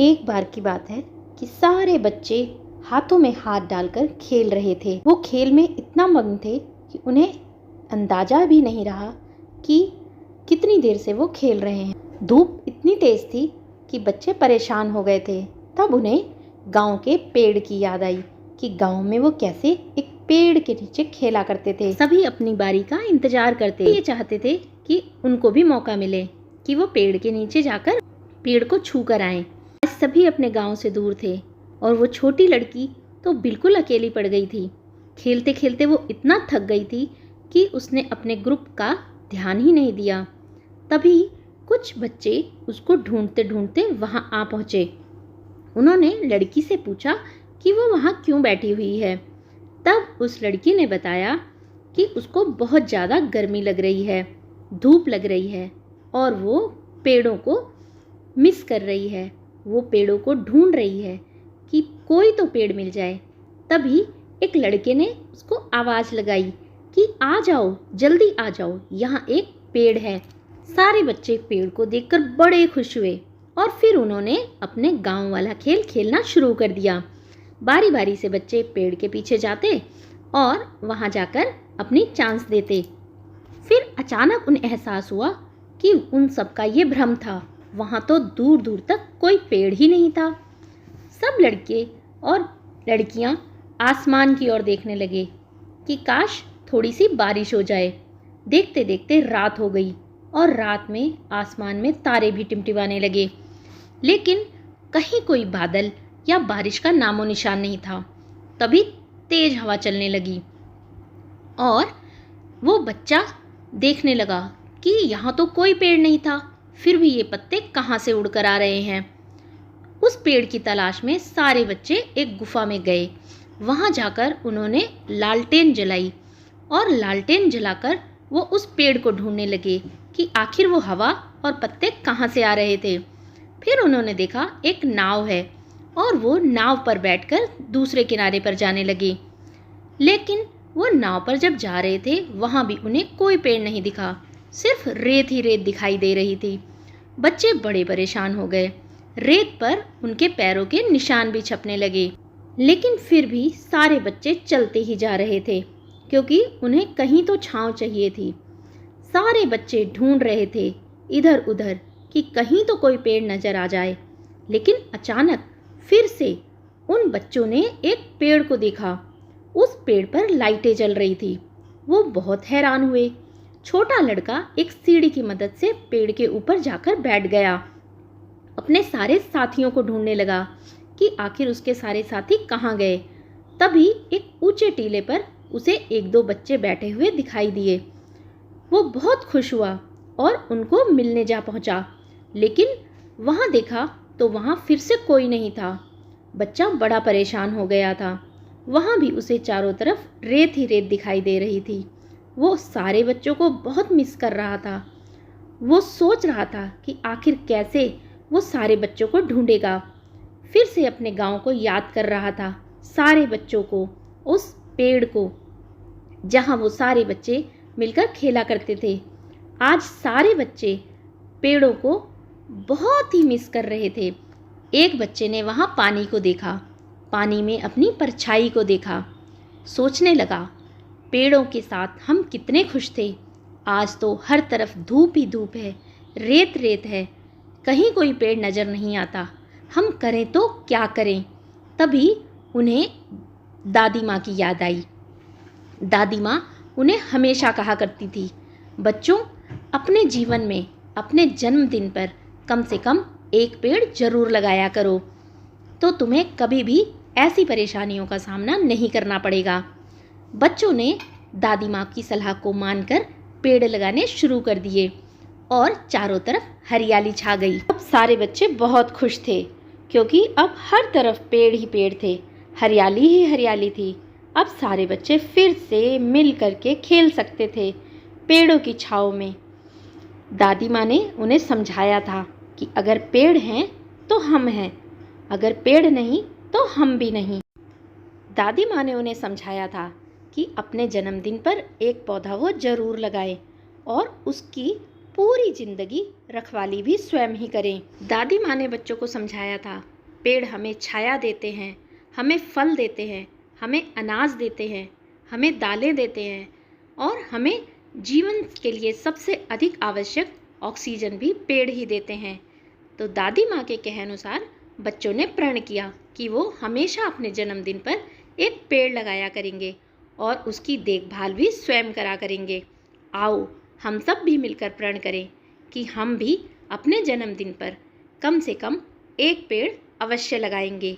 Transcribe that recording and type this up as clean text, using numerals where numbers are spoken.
एक बार की बात है कि सारे बच्चे हाथों में हाथ डालकर खेल रहे थे। वो खेल में इतना मग्न थे कि उन्हें अंदाजा भी नहीं रहा कि कितनी देर से वो खेल रहे हैं। धूप इतनी तेज थी कि बच्चे परेशान हो गए थे। तब उन्हें गांव के पेड़ की याद आई कि गांव में वो कैसे एक पेड़ के नीचे खेला करते थे। सभी अपनी बारी का इंतजार करते, ये चाहते थे कि उनको भी मौका मिले कि वो पेड़ के नीचे जाकर पेड़ को छू कर आएं। आज सभी अपने गांव से दूर थे और वो छोटी लड़की तो बिल्कुल अकेली पड़ गई थी। खेलते खेलते वो इतना थक गई थी कि उसने अपने ग्रुप का ध्यान ही नहीं दिया। तभी कुछ बच्चे उसको ढूंढते ढूंढते वहां आ पहुंचे। उन्होंने लड़की से पूछा कि वो वहां क्यों बैठी हुई है। तब उस लड़की ने बताया कि उसको बहुत ज़्यादा गर्मी लग रही है, धूप लग रही है और वो पेड़ों को मिस कर रही है। वो पेड़ों को ढूंढ रही है कि कोई तो पेड़ मिल जाए। तभी एक लड़के ने उसको आवाज़ लगाई कि आ जाओ, जल्दी आ जाओ, यहाँ एक पेड़ है। सारे बच्चे पेड़ को देखकर बड़े खुश हुए और फिर उन्होंने अपने गांव वाला खेल खेलना शुरू कर दिया। बारी बारी से बच्चे पेड़ के पीछे जाते और वहां जाकर अपनी चांस देते। फिर अचानक उन्हें एहसास हुआ कि उन सबका ये भ्रम था। वहां तो दूर दूर तक कोई पेड़ ही नहीं था। सब लड़के और लड़कियां आसमान की ओर देखने लगे कि काश थोड़ी सी बारिश हो जाए। देखते देखते रात हो गई और रात में आसमान में तारे भी टिमटिमाने लगे, लेकिन कहीं कोई बादल या बारिश का नामो निशान नहीं था। तभी तेज हवा चलने लगी और वो बच्चा देखने लगा कि यहाँ तो कोई पेड़ नहीं था, फिर भी ये पत्ते कहाँ से उड़कर आ रहे हैं। उस पेड़ की तलाश में सारे बच्चे एक गुफा में गए। वहाँ जाकर उन्होंने लालटेन जलाई और लालटेन जलाकर वो उस पेड़ को ढूंढने लगे कि आखिर वो हवा और पत्ते कहाँ से आ रहे थे। फिर उन्होंने देखा एक नाव है और वो नाव पर बैठकर दूसरे किनारे पर जाने लगे। लेकिन वो नाव पर जब जा रहे थे वहाँ भी उन्हें कोई पेड़ नहीं दिखा, सिर्फ रेत ही रेत दिखाई दे रही थी। बच्चे बड़े परेशान हो गए। रेत पर उनके पैरों के निशान भी छपने लगे, लेकिन फिर भी सारे बच्चे चलते ही जा रहे थे क्योंकि उन्हें कहीं तो छांव चाहिए थी। सारे बच्चे ढूंढ रहे थे इधर उधर कि कहीं तो कोई पेड़ नजर आ जाए। लेकिन अचानक फिर से उन बच्चों ने एक पेड़ को देखा। उस पेड़ पर लाइटें जल रही थी। वो बहुत हैरान हुए। छोटा लड़का एक सीढ़ी की मदद से पेड़ के ऊपर जाकर बैठ गया। अपने सारे साथियों को ढूंढने लगा कि आखिर उसके सारे साथी कहाँ गए। तभी एक ऊंचे टीले पर उसे एक दो बच्चे बैठे हुए दिखाई दिए। वो बहुत खुश हुआ और उनको मिलने जा पहुंचा, लेकिन वहां देखा तो वहां फिर से कोई नहीं था। बच्चा बड़ा परेशान हो गया था। वहां भी उसे चारों तरफ रेत ही रेत दिखाई दे रही थी। वो सारे बच्चों को बहुत मिस कर रहा था। वो सोच रहा था कि आखिर कैसे वो सारे बच्चों को ढूंढेगा। फिर से अपने गांव को याद कर रहा था, सारे बच्चों को, उस पेड़ को जहां वो सारे बच्चे मिलकर खेला करते थे। आज सारे बच्चे पेड़ों को बहुत ही मिस कर रहे थे। एक बच्चे ने वहां पानी को देखा, पानी में अपनी परछाई को देखा। सोचने लगा, पेड़ों के साथ हम कितने खुश थे। आज तो हर तरफ धूप ही धूप है, रेत रेत है, कहीं कोई पेड़ नज़र नहीं आता। हम करें तो क्या करें। तभी उन्हें दादी माँ की याद आई। दादी माँ उन्हें हमेशा कहा करती थी, बच्चों अपने जीवन में अपने जन्मदिन पर कम से कम एक पेड़ जरूर लगाया करो, तो तुम्हें कभी भी ऐसी परेशानियों का सामना नहीं करना पड़ेगा। बच्चों ने दादी माँ की सलाह को मानकर पेड़ लगाने शुरू कर दिए और चारों तरफ हरियाली छा गई। अब सारे बच्चे बहुत खुश थे क्योंकि अब हर तरफ पेड़ ही पेड़ थे, हरियाली ही हरियाली थी। अब सारे बच्चे फिर से मिल करके खेल सकते थे पेड़ों की छाँव में। दादी माँ ने उन्हें समझाया था कि अगर पेड़ हैं तो हम हैं, अगर पेड़ नहीं तो हम भी नहीं। दादी माँ ने उन्हें समझाया था कि अपने जन्मदिन पर एक पौधा वो जरूर लगाए और उसकी पूरी जिंदगी रखवाली भी स्वयं ही करें। दादी माँ ने बच्चों को समझाया था, पेड़ हमें छाया देते हैं, हमें फल देते हैं, हमें अनाज देते हैं, हमें दालें देते हैं और हमें जीवन के लिए सबसे अधिक आवश्यक ऑक्सीजन भी पेड़ ही देते हैं। तो दादी माँ के कहे अनुसार बच्चों ने प्रण किया कि वो हमेशा अपने जन्मदिन पर एक पेड़ लगाया करेंगे और उसकी देखभाल भी स्वयं करा करेंगे। आओ हम सब भी मिलकर प्रण करें कि हम भी अपने जन्मदिन पर कम से कम एक पेड़ अवश्य लगाएंगे।